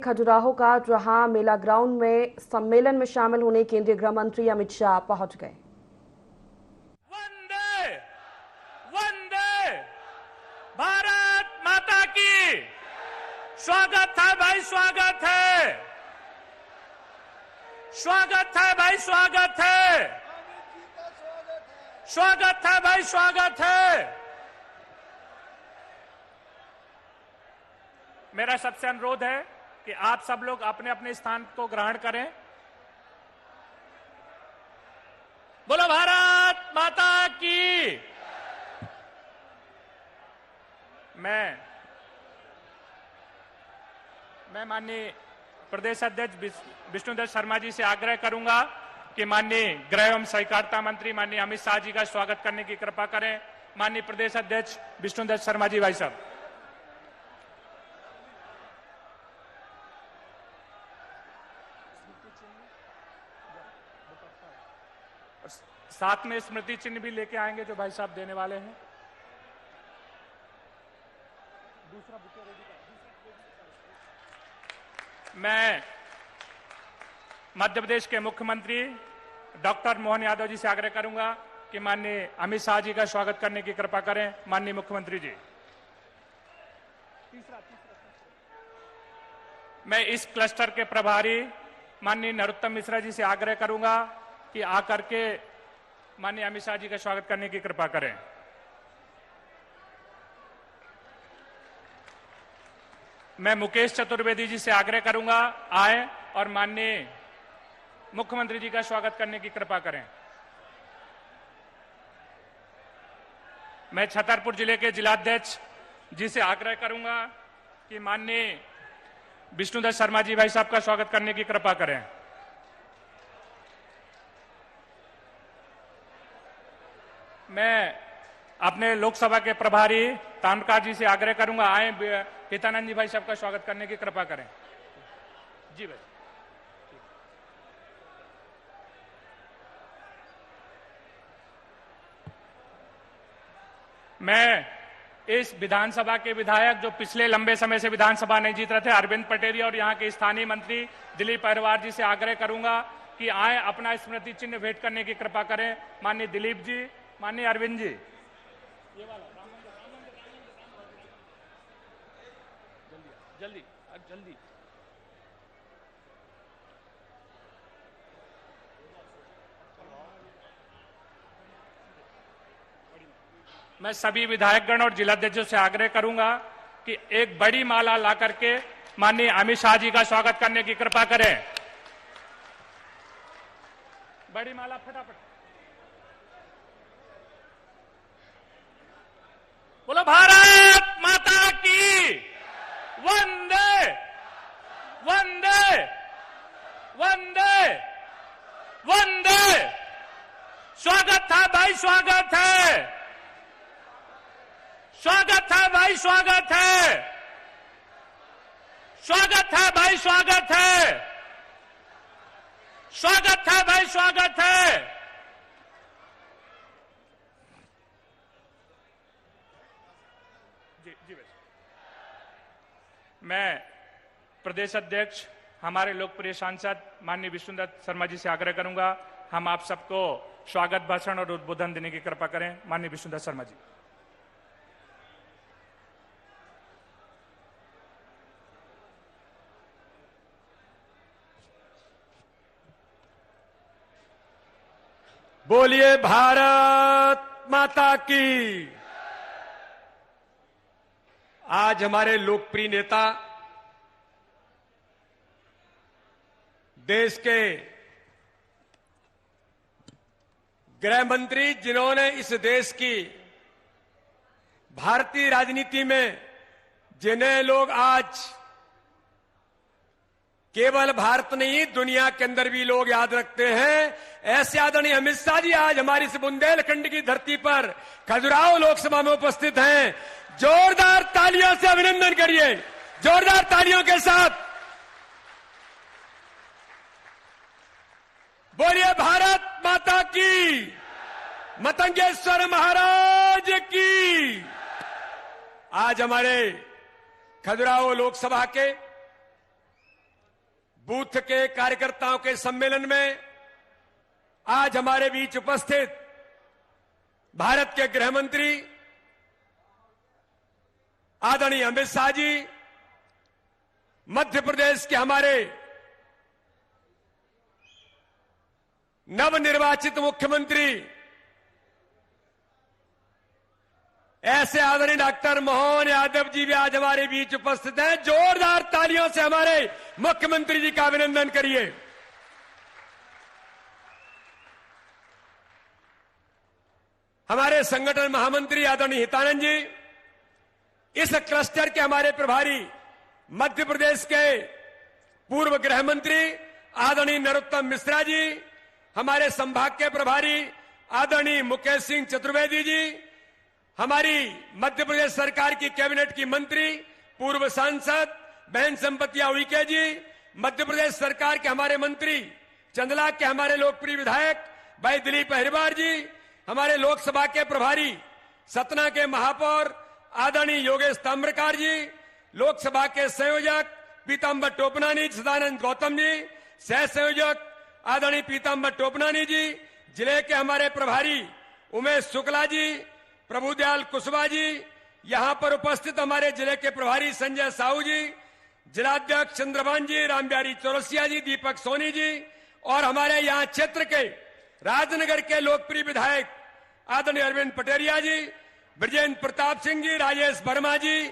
खजुराहो का, जहां मेला ग्राउंड में सम्मेलन में शामिल होने केंद्रीय गृह मंत्री अमित शाह पहुंच गए। वंदे वंदे भारत माता की। स्वागत है भाई, स्वागत है, स्वागत है भाई, स्वागत है, स्वागत है भाई, स्वागत है। मेरा सबसे अनुरोध है कि आप सब लोग अपने अपने स्थान को ग्रहण करें। बोलो भारत माता की। मैं माननीय प्रदेश अध्यक्ष विष्णुदत्त शर्मा जी से आग्रह करूंगा कि माननीय गृह एवं सहकारिता मंत्री माननीय अमित शाह जी का स्वागत करने की कृपा करें। माननीय प्रदेश अध्यक्ष विष्णुदत्त शर्मा जी, भाई साहब। साथ में स्मृति चिन्ह भी लेके आएंगे जो भाई साहब देने वाले हैं। दूसरा बुके रेडी कर। मैं मध्य प्रदेश के मुख्यमंत्री डॉक्टर मोहन यादव जी से आग्रह करूंगा कि माननीय अमित शाह जी का स्वागत करने की कृपा करें। माननीय मुख्यमंत्री जी। मैं इस क्लस्टर के प्रभारी माननीय नरोत्तम मिश्रा जी से आग्रह करूंगा कि आकर के माननीय अमित शाह जी का स्वागत करने की कृपा करें। मैं मुकेश चतुर्वेदी जी से आग्रह करूंगा आए और माननीय मुख्यमंत्री जी का स्वागत करने की कृपा करें। मैं छतरपुर जिले के जिलाध्यक्ष जी से आग्रह करूंगा कि माननीय विष्णुदत्त शर्मा जी भाई साहब का स्वागत करने की कृपा करें। मैं अपने लोकसभा के प्रभारी तामकार जी से आग्रह करूंगा आए हितानंद जी भाई साहब का स्वागत करने की कृपा करें। जी भाई। मैं इस विधानसभा के विधायक जो पिछले लंबे समय से विधानसभा नहीं जीत रहे थे, अरविंद पटेरिया, और यहाँ के स्थानीय मंत्री दिलीप अहिरवार जी से आग्रह करूंगा कि आए अपना स्मृति चिन्ह भेंट करने की कृपा करें। माननीय दिलीप जी, माननीय अरविंद जी। ये वाला जल्दी जल्दी। मैं सभी विधायकगण और जिलाध्यक्षों से आग्रह करूंगा कि एक बड़ी माला ला करके माननीय अमित शाह जी का स्वागत करने की कृपा करें। बड़ी माला फटाफट। बोलो भारत माता की। वंदे वंदे वंदे वंदे। स्वागत है भाई, स्वागत है, स्वागत है भाई, स्वागत है, स्वागत है भाई, स्वागत है, स्वागत है भाई, स्वागत है। जी भाई। मैं प्रदेश अध्यक्ष हमारे लोकप्रिय सांसद माननीय विष्णुदत्त शर्मा जी से आग्रह करूंगा हम आप सबको स्वागत भाषण और उद्बोधन देने की कृपा करें। माननीय विष्णुदत्त शर्मा जी। बोलिए भारत माता की। आज हमारे लोकप्रिय नेता, देश के गृह मंत्री, जिन्होंने इस देश की भारतीय राजनीति में जिन्हें लोग आज केवल भारत नहीं दुनिया के अंदर भी लोग याद रखते हैं, ऐसे आदरणीय अमित शाह जी आज हमारी इस बुंदेलखंड की धरती पर खजुराहो लोकसभा में उपस्थित हैं। जोरदार तालियों से अभिनंदन करिए, जोरदार तालियों के साथ। बोलिए भारत माता की। मतंगेश्वर महाराज की। आज हमारे खजुराहो लोकसभा के बूथ के कार्यकर्ताओं के सम्मेलन में आज हमारे बीच उपस्थित भारत के गृह मंत्री आदरणीय अमित शाह जी, मध्य प्रदेश के हमारे नवनिर्वाचित मुख्यमंत्री ऐसे आदरणीय डॉक्टर मोहन यादव जी भी आज हमारे बीच उपस्थित हैं। जोरदार तालियों से हमारे मुख्यमंत्री जी का अभिनंदन करिए। हमारे संगठन महामंत्री आदरणीय हितानंद जी, इस क्लस्टर के हमारे प्रभारी मध्य प्रदेश के पूर्व गृह मंत्री आदरणीय नरोत्तम मिश्रा जी, हमारे संभाग के प्रभारी आदरणीय मुकेश सिंह चतुर्वेदी जी, हमारी मध्य प्रदेश सरकार की कैबिनेट की मंत्री पूर्व सांसद बहन संपतिया उइके जी, मध्य प्रदेश सरकार के हमारे मंत्री चंदला के हमारे लोकप्रिय विधायक भाई दिलीप अहिरवार जी, हमारे लोकसभा के प्रभारी सतना के महापौर आदरणीय योगेश ताम्रकार जी, लोकसभा के संयोजक पीताम्बर टोपनानी सदानंद गौतम जी, सह संयोजक आदरणीय पीताम्बर टोपनानी जी, जिले के हमारे प्रभारी उमेश शुक्ला जी, प्रभुदयाल कुशवाहा जी, यहां पर उपस्थित हमारे जिले के प्रभारी संजय साहू जी, जिलाध्यक्ष चंद्रभान जी, रामबिहारी चौरसिया जी, दीपक सोनी जी, और हमारे यहां क्षेत्र के राजनगर के लोकप्रिय विधायक आदरणीय अरविंद पटेरिया जी, ब्रजेंद्र प्रताप सिंह जी, राजेश वर्मा जी,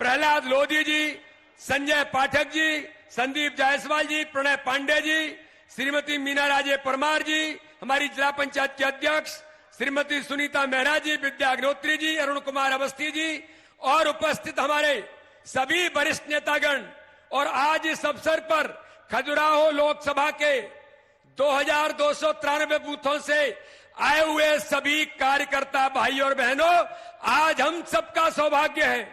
प्रहलाद लोधी जी, संजय पाठक जी, संदीप जायसवाल जी, प्रणय पांडे जी, श्रीमती मीना राजे परमार जी, हमारी जिला पंचायत के अध्यक्ष श्रीमती सुनीता मेहरा जी, विद्या अग्निहोत्री जी, अरुण कुमार अवस्थी जी, और उपस्थित हमारे सभी वरिष्ठ नेतागण, और आज इस अवसर पर खजुराहो लोकसभा के 2293 बूथों से आए हुए सभी कार्यकर्ता भाई और बहनों, आज हम सबका सौभाग्य है,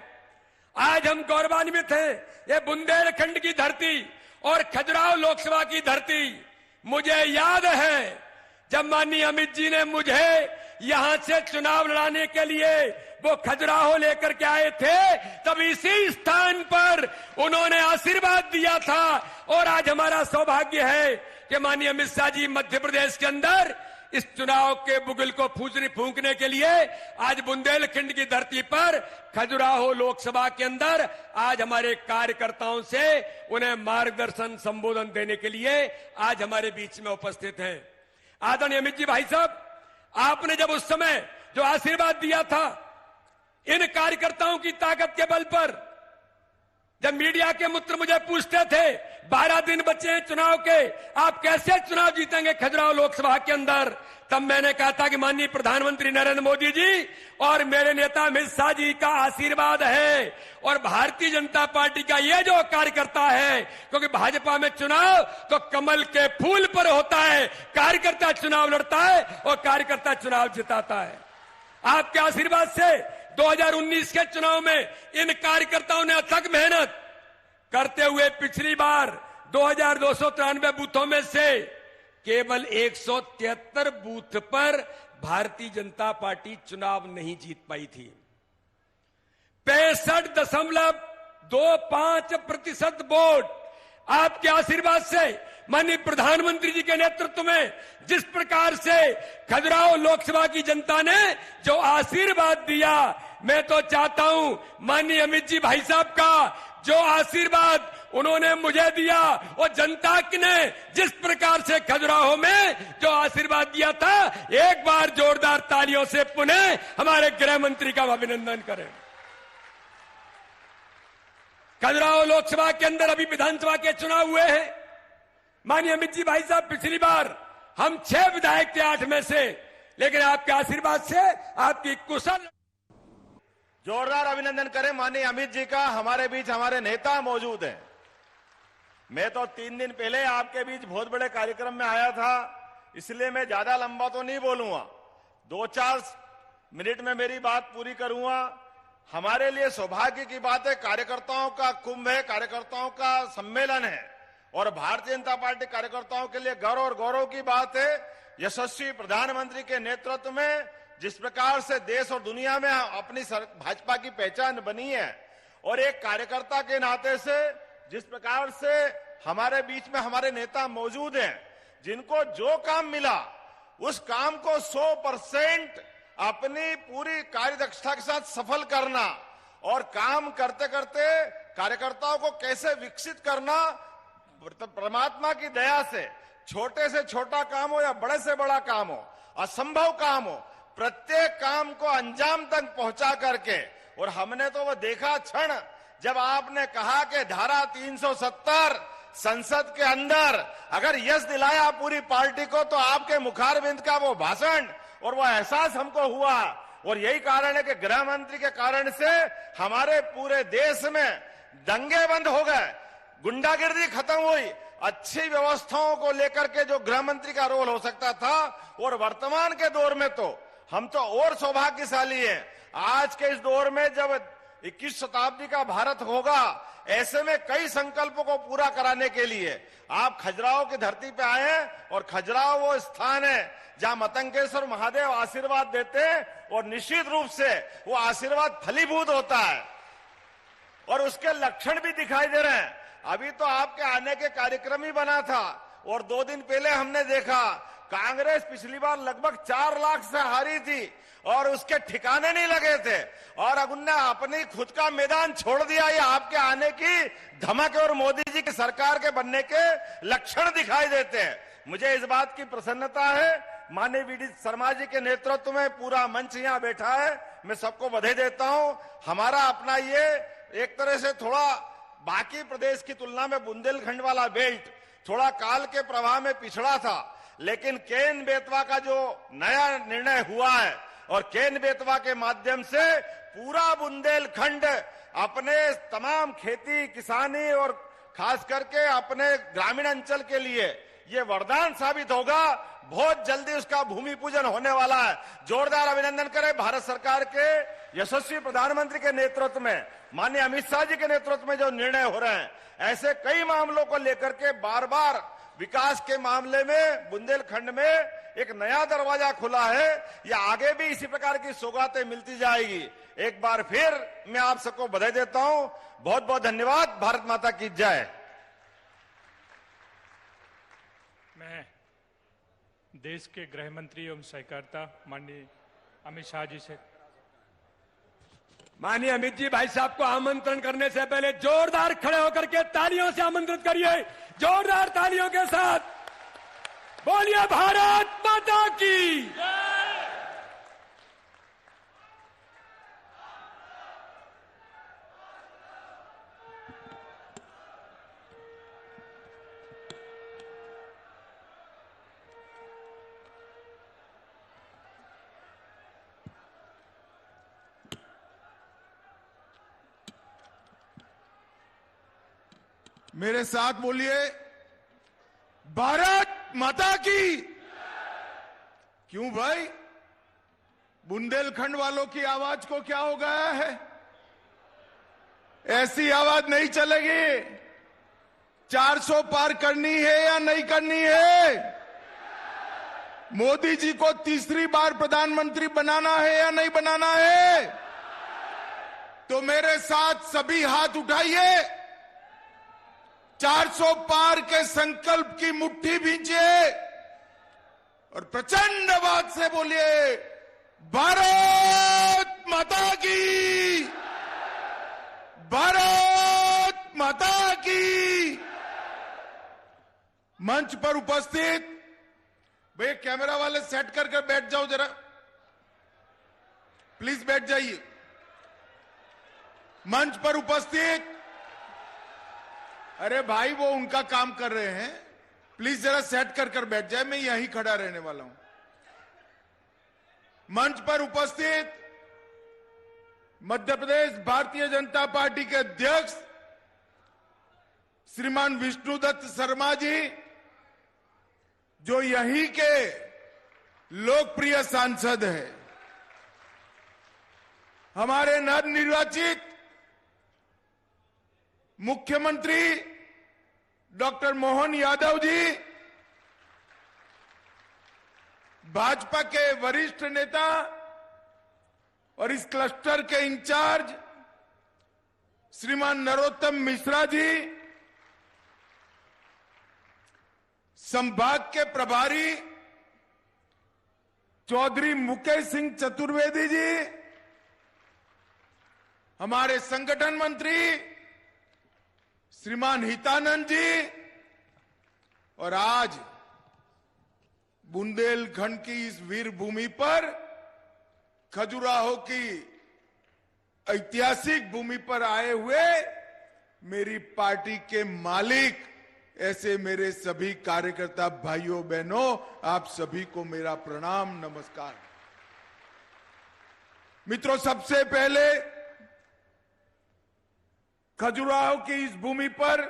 आज हम गौरवान्वित हैं। ये बुंदेलखंड की धरती और खजुराहो लोकसभा की धरती, मुझे याद है जब माननीय अमित जी ने मुझे यहां से चुनाव लड़ाने के लिए वो खजुराहो लेकर के आए थे, तब इसी स्थान पर उन्होंने आशीर्वाद दिया था। और आज हमारा सौभाग्य है कि माननीय अमित शाह जी मध्य प्रदेश के अंदर इस चुनाव के बुगल को फूंकने के लिए आज बुंदेलखंड की धरती पर खजुराहो लोकसभा के अंदर आज हमारे कार्यकर्ताओं से उन्हें मार्गदर्शन संबोधन देने के लिए आज हमारे बीच में उपस्थित हैं। आदरणीय अमित जी भाई साहब, आपने जब उस समय जो आशीर्वाद दिया था इन कार्यकर्ताओं की ताकत के बल पर, जब मीडिया के मित्र मुझे पूछते थे 12 दिन बचे हैं चुनाव के, आप कैसे चुनाव जीतेंगे खजुराहो लोकसभा के अंदर, तब मैंने कहा था कि माननीय प्रधानमंत्री नरेंद्र मोदी जी और मेरे नेता अमित शाह जी का आशीर्वाद है और भारतीय जनता पार्टी का ये जो कार्यकर्ता है, क्योंकि भाजपा में चुनाव तो कमल के फूल पर होता है, कार्यकर्ता चुनाव लड़ता है और कार्यकर्ता चुनाव जिताता है। आपके आशीर्वाद से 2019 के चुनाव में इन कार्यकर्ताओं ने अथक मेहनत करते हुए पिछली बार 2293 बूथों में से केवल 173 बूथ पर भारतीय जनता पार्टी चुनाव नहीं जीत पाई थी। 65.25% वोट आपके आशीर्वाद से माननीय प्रधानमंत्री जी के नेतृत्व में जिस प्रकार से खजुराहो लोकसभा की जनता ने जो आशीर्वाद दिया, मैं तो चाहता हूं माननीय अमित जी भाई साहब का जो आशीर्वाद उन्होंने मुझे दिया और जनता ने जिस प्रकार से खजुराहो में जो आशीर्वाद दिया था, एक बार जोरदार तालियों से पुनः हमारे गृह मंत्री का अभिनंदन करें। खजुराहो लोकसभा के अंदर अभी विधानसभा के चुनाव हुए हैं। माननीय अमित जी भाई साहब, पिछली बार हम 6 विधायक थे 8 में से, लेकिन आपके आशीर्वाद से आपकी कुशल जोरदार अभिनंदन करें माननीय अमित जी का। हमारे बीच हमारे नेता मौजूद हैं। मैं तो 3 दिन पहले आपके बीच बहुत बड़े कार्यक्रम में आया था, इसलिए मैं ज्यादा लंबा तो नहीं बोलूंगा, 2-4 मिनट में मेरी बात पूरी करूंगा। हमारे लिए सौभाग्य की बात है, कार्यकर्ताओं का कुंभ है, कार्यकर्ताओं का सम्मेलन है और भारतीय जनता पार्टी कार्यकर्ताओं के लिए गर्व और गौरव की बात है। यशस्वी प्रधानमंत्री के नेतृत्व में जिस प्रकार से देश और दुनिया में अपनी भाजपा की पहचान बनी है और एक कार्यकर्ता के नाते से जिस प्रकार से हमारे बीच में हमारे नेता मौजूद हैं, जिनको जो काम मिला उस काम को 100% अपनी पूरी कार्यदक्षता के साथ सफल करना और काम करते करते कार्यकर्ताओं को कैसे विकसित करना, परमात्मा की दया से छोटे से छोटा काम हो या बड़े से बड़ा काम हो, असंभव काम हो, प्रत्येक काम को अंजाम तक पहुंचा करके। और हमने तो वो देखा क्षण जब आपने कहा कि धारा 370 संसद के अंदर अगर यश दिलाया पूरी पार्टी को, तो आपके मुखारबिंद का वो भाषण और वो एहसास हमको हुआ। और यही कारण है कि गृह मंत्री के कारण से हमारे पूरे देश में दंगे बंद हो गए, गुंडागिर्दी खत्म हुई, अच्छी व्यवस्थाओं को लेकर के जो गृह मंत्री का रोल हो सकता था। और वर्तमान के दौर में तो हम तो और सौभाग्यशाली हैं। आज के इस दौर में जब 21 शताब्दी का भारत होगा, ऐसे में कई संकल्पों को पूरा कराने के लिए आप खजुराहो की धरती पे आए हैं। और खजुराहो वो स्थान है जहां मतंगेश्वर महादेव आशीर्वाद देते हैं और निश्चित रूप से वो आशीर्वाद फलीभूत होता है और उसके लक्षण भी दिखाई दे रहे हैं। अभी तो आपके आने के कार्यक्रम ही बना था और 2 दिन पहले हमने देखा कांग्रेस पिछली बार लगभग 4 लाख से हारी थी और उसके ठिकाने नहीं लगे थे, और अब उनने अपनी खुद का मैदान छोड़ दिया। ये आपके आने की धमक और मोदी जी की सरकार के बनने के लक्षण दिखाई देते हैं। मुझे इस बात की प्रसन्नता है, माननीय वीडी शर्मा जी के नेतृत्व में पूरा मंच यहाँ बैठा है, मैं सबको बधाई देता हूं। हमारा अपना ये एक तरह से थोड़ा बाकी प्रदेश की तुलना में बुंदेलखंड वाला बेल्ट थोड़ा काल के प्रवाह में पिछड़ा था, लेकिन केन बेतवा का जो नया निर्णय हुआ है और केन बेतवा के माध्यम से पूरा बुंदेलखंड अपने तमाम खेती किसानी और खास करके अपने ग्रामीण अंचल के लिए ये वरदान साबित होगा। बहुत जल्दी उसका भूमि पूजन होने वाला है। जोरदार अभिनंदन करें भारत सरकार के यशस्वी प्रधानमंत्री के नेतृत्व में, माननीय अमित शाह जी के नेतृत्व में जो निर्णय हो रहे हैं। ऐसे कई मामलों को लेकर के बार बार विकास के मामले में बुंदेलखंड में एक नया दरवाजा खुला है। या आगे भी इसी प्रकार की सौगातें मिलती जाएगी। एक बार फिर मैं आप सबको बधाई देता हूं। बहुत बहुत धन्यवाद। भारत माता की जय। मैं देश के गृह मंत्री एवं सहकारिता माननीय अमित शाह जी से, माननीय अमित जी भाई साहब को आमंत्रण करने से पहले जोरदार खड़े होकर के तालियों से आमंत्रित करिए। जोरदार तालियों के साथ बोलिए भारत माता की। मेरे साथ बोलिए भारत माता की। क्यों भाई, बुंदेलखंड वालों की आवाज को क्या हो गया है? ऐसी आवाज नहीं चलेगी। 400 पार करनी है या नहीं करनी है? मोदी जी को तीसरी बार प्रधानमंत्री बनाना है या नहीं बनाना है? तो मेरे साथ सभी हाथ उठाइए, 400 पार के संकल्प की मुट्ठी भींचिए और प्रचंड आवाज से बोलिए भारत माता की, भारत माता की। मंच पर उपस्थित भैया कैमरा वाले सेट करके बैठ जाओ जरा, प्लीज बैठ जाइए। मंच पर उपस्थित, अरे भाई वो उनका काम कर रहे हैं, प्लीज जरा सेट कर बैठ जाए, मैं यहीं खड़ा रहने वाला हूं। मंच पर उपस्थित मध्य प्रदेश भारतीय जनता पार्टी के अध्यक्ष श्रीमान विष्णुदत्त शर्मा जी, जो यहीं के लोकप्रिय सांसद हैं। हमारे नवनिर्वाचित मुख्यमंत्री डॉक्टर मोहन यादव जी, भाजपा के वरिष्ठ नेता और इस क्लस्टर के इंचार्ज श्रीमान नरोत्तम मिश्रा जी, संभाग के प्रभारी चौधरी मुकेश सिंह चतुर्वेदी जी, हमारे संगठन मंत्री श्रीमान हितानंद जी, और आज बुंदेलखंड की इस वीर भूमि पर, खजुराहो की ऐतिहासिक भूमि पर आए हुए मेरी पार्टी के मालिक, ऐसे मेरे सभी कार्यकर्ता भाइयों बहनों, आप सभी को मेरा प्रणाम नमस्कार। मित्रों, सबसे पहले खजुराहो की इस भूमि पर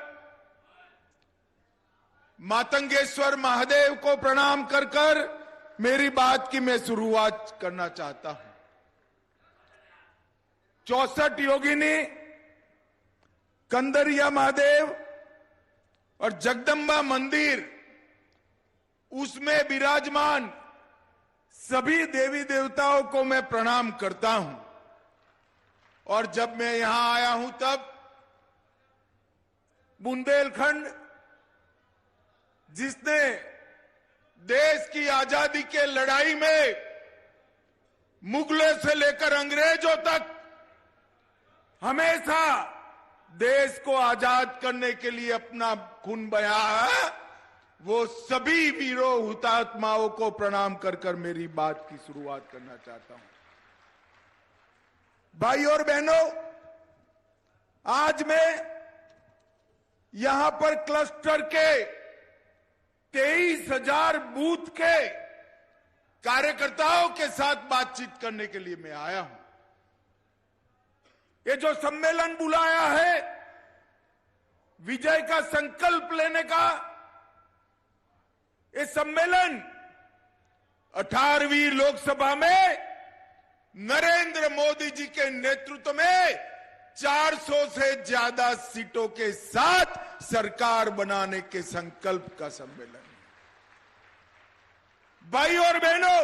मातंगेश्वर महादेव को प्रणाम कर कर मेरी बात की मैं शुरुआत करना चाहता हूं। 64 योगिनी, कंदरिया महादेव और जगदम्बा मंदिर, उसमें विराजमान सभी देवी देवताओं को मैं प्रणाम करता हूं। और जब मैं यहां आया हूं तब बुंदेलखंड, जिसने देश की आजादी के लड़ाई में मुगलों से लेकर अंग्रेजों तक हमेशा देश को आजाद करने के लिए अपना खून बहाया है, वो सभी वीरों हुतात्माओं को प्रणाम कर कर मेरी बात की शुरुआत करना चाहता हूं। भाई और बहनों, आज मैं यहां पर क्लस्टर के 23,000 बूथ के कार्यकर्ताओं के साथ बातचीत करने के लिए मैं आया हूं। ये जो सम्मेलन बुलाया है विजय का संकल्प लेने का, ये सम्मेलन 18वीं लोकसभा में नरेंद्र मोदी जी के नेतृत्व में 400 से ज्यादा सीटों के साथ सरकार बनाने के संकल्प का सम्मेलन है। भाई और बहनों,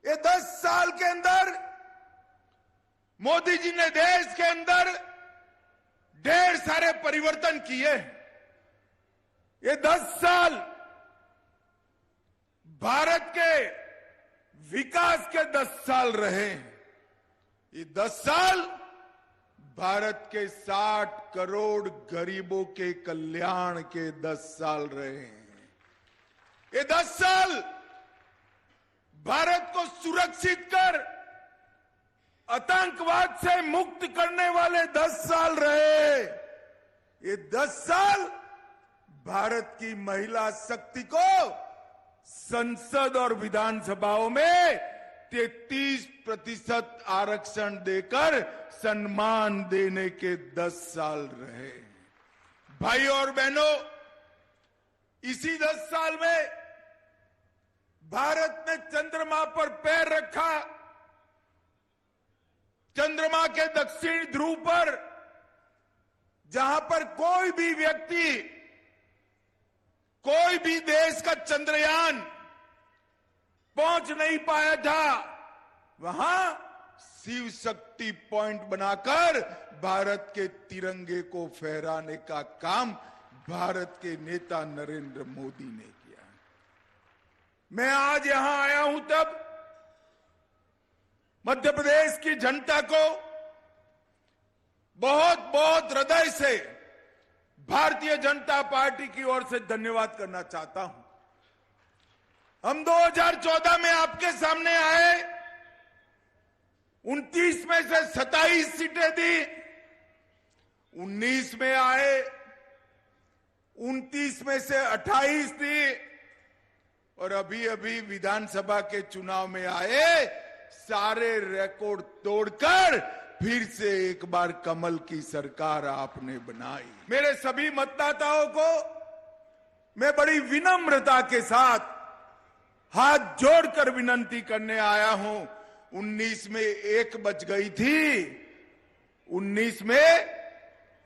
ये 10 साल के अंदर मोदी जी ने देश के अंदर ढेर सारे परिवर्तन किए हैं। ये 10 साल भारत के विकास के 10 साल रहे हैं। ये 10 साल भारत के 60 करोड़ गरीबों के कल्याण के 10 साल रहे हैं। ये 10 साल भारत को सुरक्षित कर आतंकवाद से मुक्त करने वाले 10 साल रहे। ये 10 साल भारत की महिला शक्ति को संसद और विधानसभाओं में 33% आरक्षण देकर सम्मान देने के 10 साल रहे। भाई और बहनों, इसी 10 साल में भारत ने चंद्रमा पर पैर रखा। चंद्रमा के दक्षिण ध्रुव पर, जहां पर कोई भी व्यक्ति, कोई भी देश का चंद्रयान पहुंच नहीं पाया था, वहां शिव शक्ति पॉइंट बनाकर भारत के तिरंगे को फहराने का काम भारत के नेता नरेंद्र मोदी ने किया। मैं आज यहां आया हूं तब मध्य प्रदेश की जनता को बहुत बहुत हृदय से भारतीय जनता पार्टी की ओर से धन्यवाद करना चाहता हूं। हम 2014 में आपके सामने आए, 29 में से 27 सीटें दी, 19 में आए, 29 में से 28 दी, और अभी अभी विधानसभा के चुनाव में आए, सारे रिकॉर्ड तोड़कर फिर से एक बार कमल की सरकार आपने बनाई। मेरे सभी मतदाताओं को मैं बड़ी विनम्रता के साथ हाथ जोड़कर विनंती करने आया हूं। 19 में 1 बच गई थी, 19 में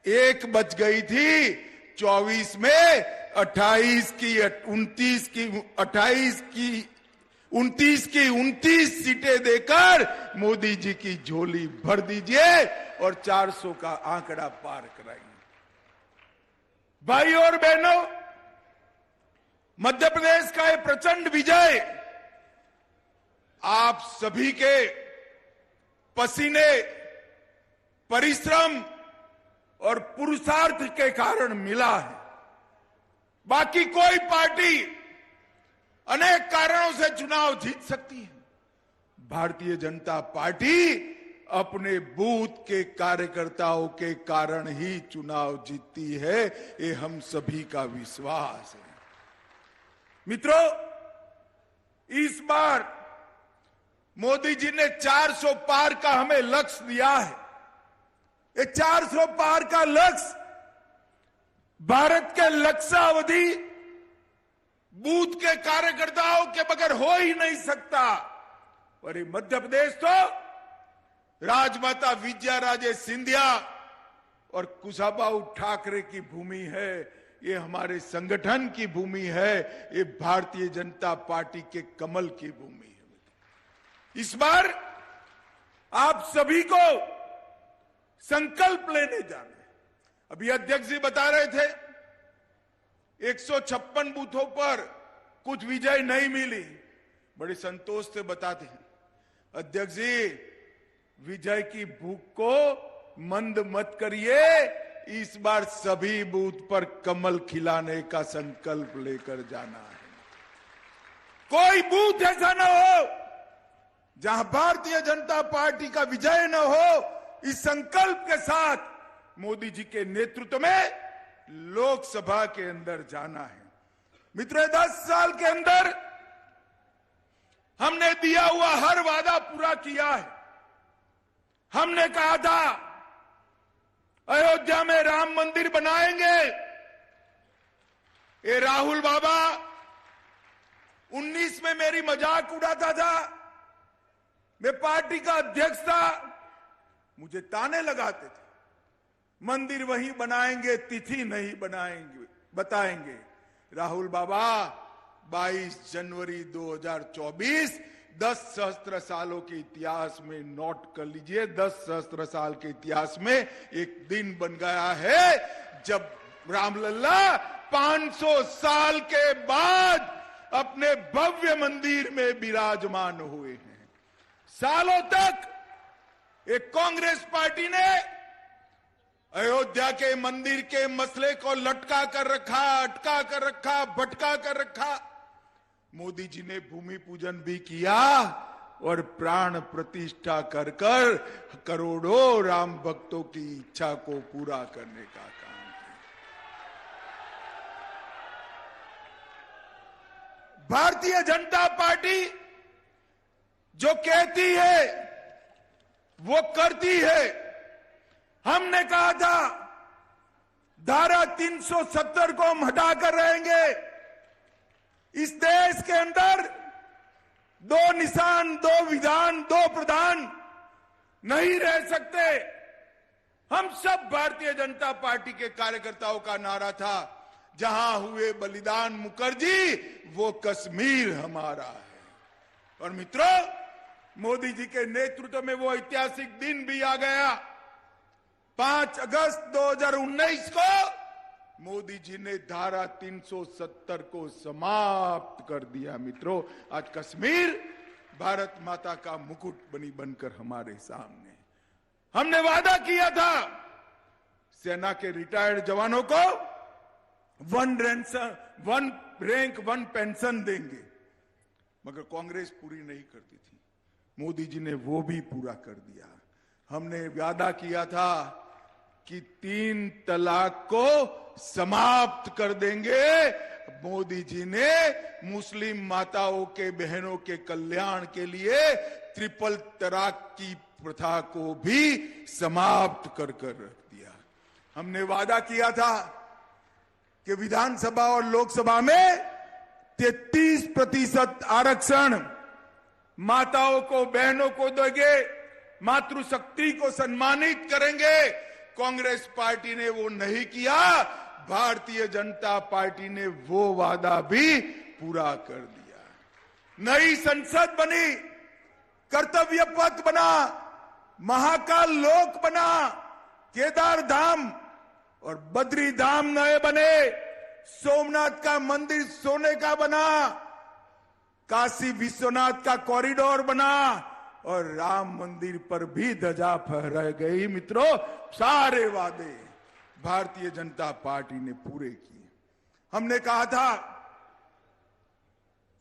1 बच गई थी, 24 में 28 की 29 की 28 की 29 की 29 सीटें देकर मोदी जी की झोली भर दीजिए और 400 का आंकड़ा पार कराइए। भाई और बहनों, मध्य प्रदेश का ये प्रचंड विजय आप सभी के पसीने, परिश्रम और पुरुषार्थ के कारण मिला है। बाकी कोई पार्टी अनेक कारणों से चुनाव जीत सकती है, भारतीय जनता पार्टी अपने बूथ के कार्यकर्ताओं के कारण ही चुनाव जीतती है, ये हम सभी का विश्वास है। मित्रों, इस बार मोदी जी ने 400 पार का हमें लक्ष्य दिया है। ये 400 पार का लक्ष्य भारत के लक्ष्यावधि बूथ के कार्यकर्ताओं के बगैर हो ही नहीं सकता। और ये मध्य प्रदेश तो राजमाता विजयाराजे सिंधिया और कुशाभाऊ ठाकरे की भूमि है, ये हमारे संगठन की भूमि है, ये भारतीय जनता पार्टी के कमल की भूमि है। इस बार आप सभी को संकल्प लेने जाना है। अभी अध्यक्ष जी बता रहे थे 156 बूथों पर कुछ विजय नहीं मिली, बड़े संतोष से बताते हैं अध्यक्ष जी, विजय की भूख को मंद मत करिए, इस बार सभी बूथ पर कमल खिलाने का संकल्प लेकर जाना है। कोई बूथ ऐसा न हो जहां भारतीय जनता पार्टी का विजय न हो। इस संकल्प के साथ मोदी जी के नेतृत्व में लोकसभा के अंदर जाना है। मित्रों, 10 साल के अंदर हमने दिया हुआ हर वादा पूरा किया है। हमने कहा था अयोध्या में राम मंदिर बनाएंगे। ये राहुल बाबा 19 में मेरी मजाक उड़ाता था, मैं पार्टी का अध्यक्ष था, मुझे ताने लगाते थे, मंदिर वहीं बनाएंगे, तिथि नहीं बनाएंगे बताएंगे। राहुल बाबा 22 जनवरी 2024 10 सहस्त्र सालों के इतिहास में नोट कर लीजिए, 10 सहस्त्र साल के इतिहास में एक दिन बन गया है जब रामलल्ला 500 साल के बाद अपने भव्य मंदिर में विराजमान हुए हैं। सालों तक एक कांग्रेस पार्टी ने अयोध्या के मंदिर के मसले को लटका कर रखा, अटका कर रखा, भटका कर रखा। मोदी जी ने भूमि पूजन भी किया और प्राण प्रतिष्ठा कर कर करोड़ों राम भक्तों की इच्छा को पूरा करने का काम किया। भारतीय जनता पार्टी जो कहती है वो करती है। हमने कहा था धारा 370 को हम हटाकर रहेंगे। इस देश के अंदर 2 निशान, 2 विधान, 2 प्रधान नहीं रह सकते। हम सब भारतीय जनता पार्टी के कार्यकर्ताओं का नारा था, जहां हुए बलिदान मुखर्जी वो कश्मीर हमारा है। और मित्रों, मोदी जी के नेतृत्व में वो ऐतिहासिक दिन भी आ गया। 5 अगस्त 2019 को मोदी जी ने धारा 370 को समाप्त कर दिया। मित्रों, आज कश्मीर भारत माता का मुकुट बनकर हमारे सामने। हमने वादा किया था सेना के रिटायर्ड जवानों को 1 रैंक 1 पेंशन देंगे, मगर कांग्रेस पूरी नहीं करती थी। मोदी जी ने वो भी पूरा कर दिया। हमने वादा किया था कि 3 तलाक को समाप्त कर देंगे। मोदी जी ने मुस्लिम माताओं के, बहनों के कल्याण के लिए ट्रिपल तलाक की प्रथा को भी समाप्त कर रख दिया। हमने वादा किया था कि विधानसभा और लोकसभा में 33% आरक्षण माताओं को, बहनों को देंगे, मातृशक्ति को सम्मानित करेंगे। कांग्रेस पार्टी ने वो नहीं किया। भारतीय जनता पार्टी ने वो वादा भी पूरा कर दिया। नई संसद बनी, कर्तव्य पथ बना, महाकाल लोक बना, केदार धाम और बद्री धाम नए बने, सोमनाथ का मंदिर सोने का बना, काशी विश्वनाथ का कॉरिडोर बना और राम मंदिर पर भी ध्वजा फहरा गई। मित्रों, सारे वादे भारतीय जनता पार्टी ने पूरे किए। हमने कहा था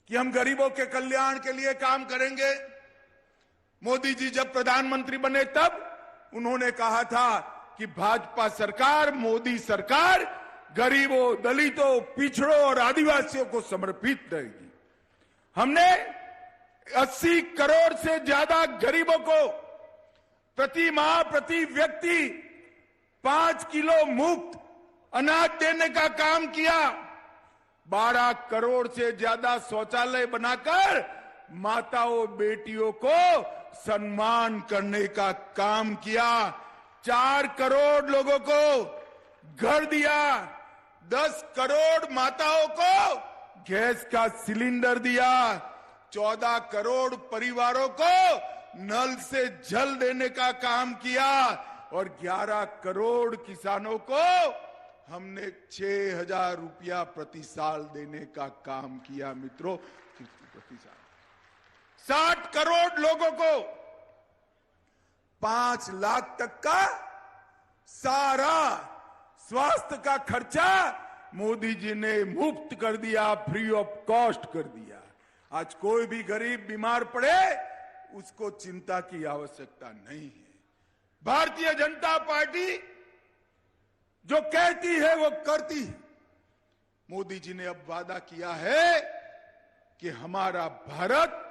कि हम गरीबों के कल्याण के लिए काम करेंगे। मोदी जी जब प्रधानमंत्री बने तब उन्होंने कहा था कि भाजपा सरकार, मोदी सरकार गरीबों, दलितों, पिछड़ों और आदिवासियों को समर्पित रहेगी। हमने 80 करोड़ से ज्यादा गरीबों को प्रति माह, प्रति व्यक्ति 5 किलो मुफ्त अनाज देने का काम किया। 12 करोड़ से ज्यादा शौचालय बनाकर माताओं, बेटियों को सम्मान करने का काम किया। 4 करोड़ लोगों को घर दिया। 10 करोड़ माताओं को गैस का सिलेंडर दिया। 14 करोड़ परिवारों को नल से जल देने का काम किया और 11 करोड़ किसानों को हमने 6,000 रुपया प्रति साल देने का काम किया। मित्रों, प्रति साल 60 करोड़ लोगों को 5 लाख तक का सारा स्वास्थ्य का खर्चा मोदी जी ने मुफ्त कर दिया, फ्री ऑफ कॉस्ट कर दिया। आज कोई भी गरीब बीमार पड़े उसको चिंता की आवश्यकता नहीं है। भारतीय जनता पार्टी जो कहती है वो करती है। मोदी जी ने अब वादा किया है कि हमारा भारत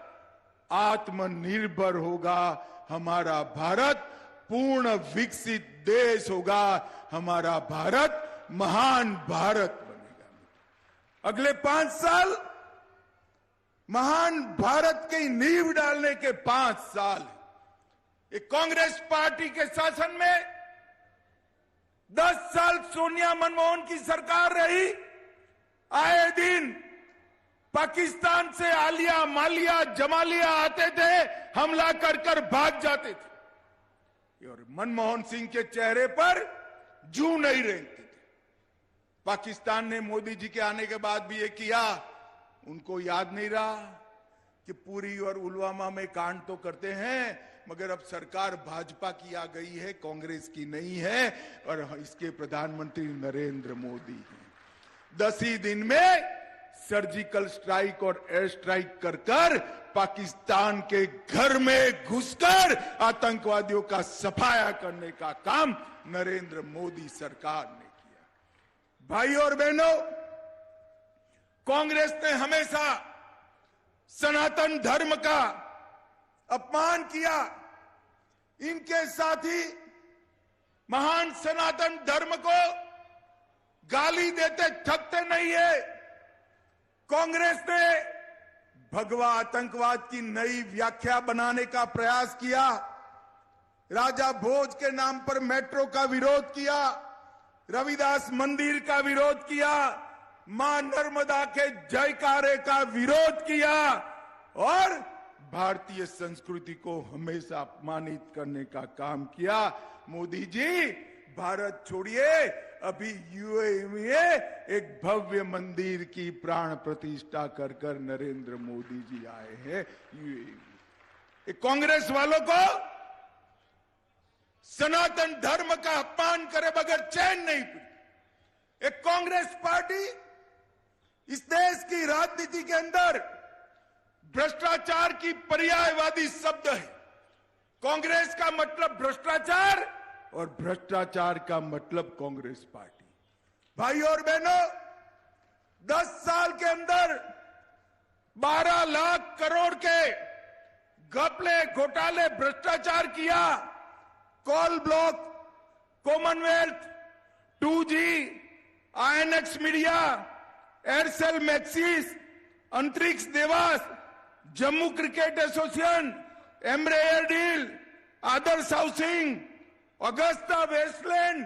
आत्मनिर्भर होगा, हमारा भारत पूर्ण विकसित देश होगा, हमारा भारत महान भारत बनेगा। अगले 5 साल महान भारत की नींव डालने के 5 साल। एक कांग्रेस पार्टी के शासन में 10 साल सोनिया मनमोहन की सरकार रही। आए दिन पाकिस्तान से आलिया, मालिया, जमालिया आते थे, हमला कर कर भाग जाते थे और मनमोहन सिंह के चेहरे पर जू नहीं रहती थी। पाकिस्तान ने मोदी जी के आने के बाद भी ये किया। उनको याद नहीं रहा कि पुरी और पुलवामा में कांड तो करते हैं, मगर अब सरकार भाजपा की आ गई है, कांग्रेस की नहीं है और इसके प्रधानमंत्री नरेंद्र मोदी हैं। 10 ही दिन में सर्जिकल स्ट्राइक और एयर स्ट्राइक कर कर पाकिस्तान के घर में घुसकर आतंकवादियों का सफाया करने का काम नरेंद्र मोदी सरकार ने किया। भाई और बहनों, कांग्रेस ने हमेशा सनातन धर्म का अपमान किया। इनके साथी महान सनातन धर्म को गाली देते थकते नहीं है। कांग्रेस ने भगवा आतंकवाद की नई व्याख्या बनाने का प्रयास किया। राजा भोज के नाम पर मेट्रो का विरोध किया, रविदास मंदिर का विरोध किया, मां नर्मदा के जयकारे का विरोध किया और भारतीय संस्कृति को हमेशा अपमानित करने का काम किया। मोदी जी, भारत छोड़िए, अभी यूएई में एक भव्य मंदिर की प्राण प्रतिष्ठा कर कर नरेंद्र मोदी जी आए हैं यूएई। कांग्रेस वालों को सनातन धर्म का अपमान करे बगैर चैन नहीं पड़ी। एक कांग्रेस पार्टी इस देश की राजनीति के अंदर भ्रष्टाचार की पर्यायवादी शब्द है। कांग्रेस का मतलब भ्रष्टाचार और भ्रष्टाचार का मतलब कांग्रेस पार्टी। भाई और बहनों, 10 साल के अंदर 12 लाख करोड़ के घपले, घोटाले, भ्रष्टाचार किया। Coal block, commonwealth, 2G, INX media, aircel maxis, Antrix Devas, Jammu cricket association, Embraer deal, Adarsh housing, Agusta Westland,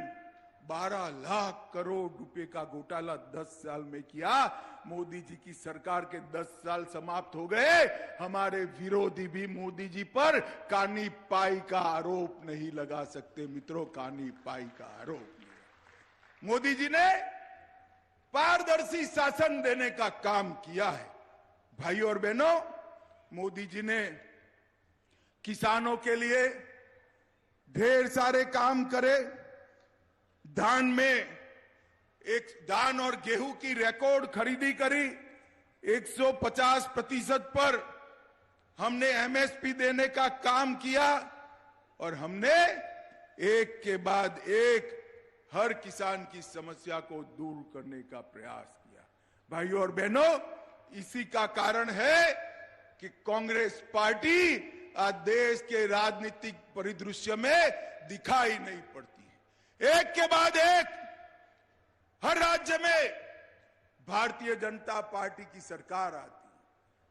12 lakh crore रुपए का घोटाला 10 साल में किया। मोदी जी की सरकार के 10 साल समाप्त हो गए। हमारे विरोधी भी मोदी जी पर कानी पाई का आरोप नहीं लगा सकते। मित्रों, कानी पाई का आरोप नहीं। मोदी जी ने पारदर्शी शासन देने का काम किया है। भाइयों और बहनों, मोदी जी ने किसानों के लिए ढेर सारे काम करे। धान और गेहूं की रिकॉर्ड खरीदी करी। 150% पर हमने एमएसपी देने का काम किया और हमने एक के बाद एक हर किसान की समस्या को दूर करने का प्रयास किया। भाइयों और बहनों, इसी का कारण है कि कांग्रेस पार्टी आज देश के राजनीतिक परिदृश्य में दिखाई नहीं पड़ती है। एक के बाद एक हर राज्य में भारतीय जनता पार्टी की सरकार आती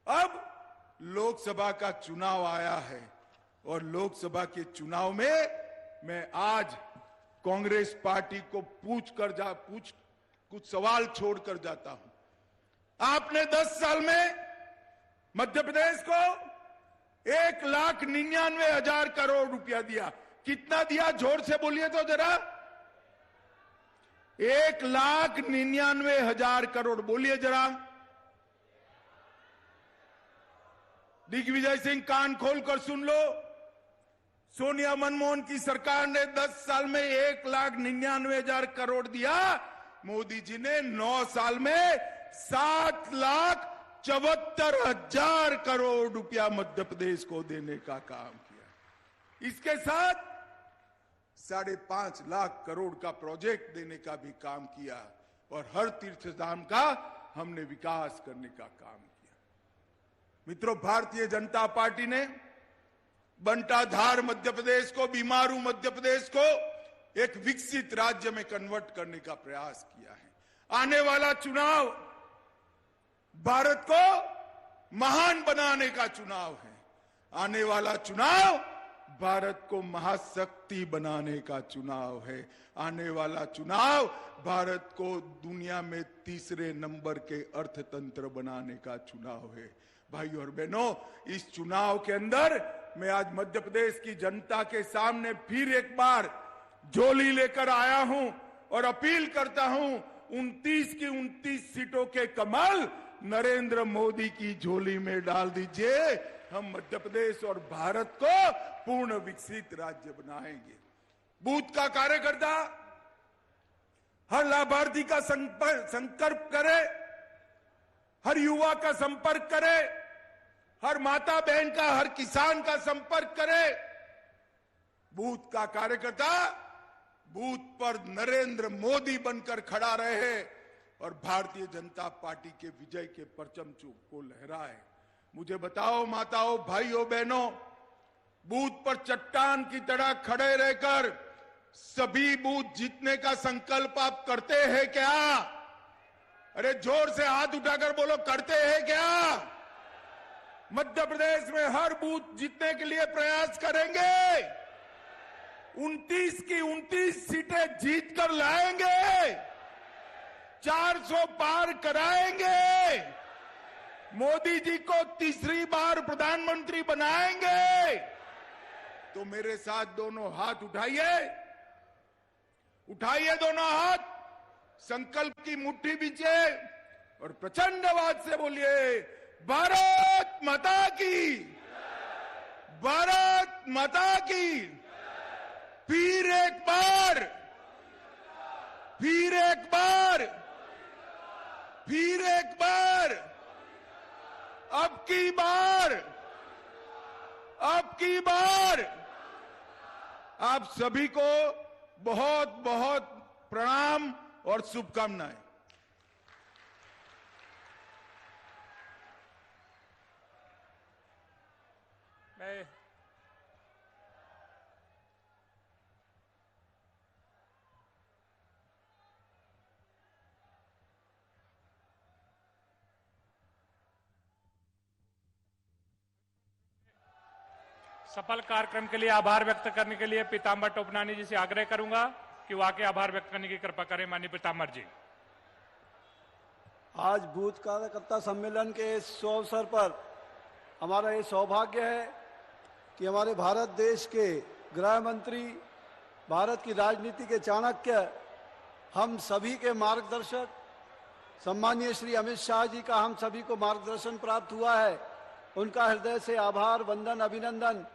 है। अब लोकसभा का चुनाव आया है और लोकसभा के चुनाव में मैं आज कांग्रेस पार्टी को कुछ सवाल छोड़कर जाता हूं। आपने 10 साल में मध्य प्रदेश को 1,99,000 करोड़ रुपया दिया। कितना दिया? जोर से बोलिए तो जरा। 1,99,000 करोड़। बोलिए जरा। दिग्विजय सिंह, कान खोलकर सुन लो। सोनिया मनमोहन की सरकार ने 10 साल में 1,99,000 करोड़ दिया। मोदी जी ने 9 साल में 7,74,000 करोड़ रुपया मध्य प्रदेश को देने का काम किया। इसके साथ 5.5 लाख करोड़ का प्रोजेक्ट देने का भी काम किया और हर तीर्थ धाम का हमने विकास करने का काम किया। मित्रों, भारतीय जनता पार्टी ने बंटाधार मध्य प्रदेश को, बीमारू मध्य प्रदेश को एक विकसित राज्य में कन्वर्ट करने का प्रयास किया है। आने वाला चुनाव भारत को महान बनाने का चुनाव है। आने वाला चुनाव भारत को महाशक्ति बनाने का चुनाव है। आने वाला चुनाव भारत को दुनिया में 3रे नंबर के अर्थतंत्र बनाने का चुनाव है। भाइयों और बहनों, इस चुनाव के अंदर मैं आज मध्य प्रदेश की जनता के सामने फिर एक बार झोली लेकर आया हूं और अपील करता हूं, 29 की 29 सीटों के कमल नरेंद्र मोदी की झोली में डाल दीजिए। हम मध्य प्रदेश और भारत को पूर्ण विकसित राज्य बनाएंगे। बूथ का कार्यकर्ता हर लाभार्थी का संपर्क करे, हर युवा का संपर्क करे, हर माता बहन का, हर किसान का संपर्क करे। बूथ का कार्यकर्ता बूथ पर नरेंद्र मोदी बनकर खड़ा रहे और भारतीय जनता पार्टी के विजय के परचम को लहराए। मुझे बताओ माताओं, भाइयों, बहनों, बूथ पर चट्टान की तरह खड़े रहकर सभी बूथ जीतने का संकल्प आप करते हैं क्या? अरे जोर से हाथ उठाकर बोलो, करते हैं क्या? मध्य प्रदेश में हर बूथ जीतने के लिए प्रयास करेंगे। 29 की 29 सीटें जीत कर लाएंगे। 400 पार कराएंगे। मोदी जी को 3री बार प्रधानमंत्री बनाएंगे। तो मेरे साथ दोनों हाथ उठाइए, उठाइए दोनों हाथ, संकल्प की मुट्ठी बीचे और प्रचंड आवाज से बोलिए, भारत माता की, भारत माता की। फिर एक बार, फिर एक बार, फिर एक बार, अब की बार, अब की बार। आप सभी को बहुत बहुत प्रणाम और शुभकामनाएं। मैं सफल कार्यक्रम के लिए आभार व्यक्त करने के लिए पीताम्बर टोपनानी जी से आग्रह करूंगा कि वो आके आभार व्यक्त करने की कृपा करें। माननीय पीताम्बर जी। आज बूथ कार्यकर्ता सम्मेलन के इस शुभ अवसर पर हमारा ये सौभाग्य है कि हमारे भारत देश के गृह मंत्री, भारत की राजनीति के चाणक्य, हम सभी के मार्गदर्शक सम्मानीय श्री अमित शाह जी का हम सभी को मार्गदर्शन प्राप्त हुआ है। उनका हृदय से आभार, वंदन, अभिनंदन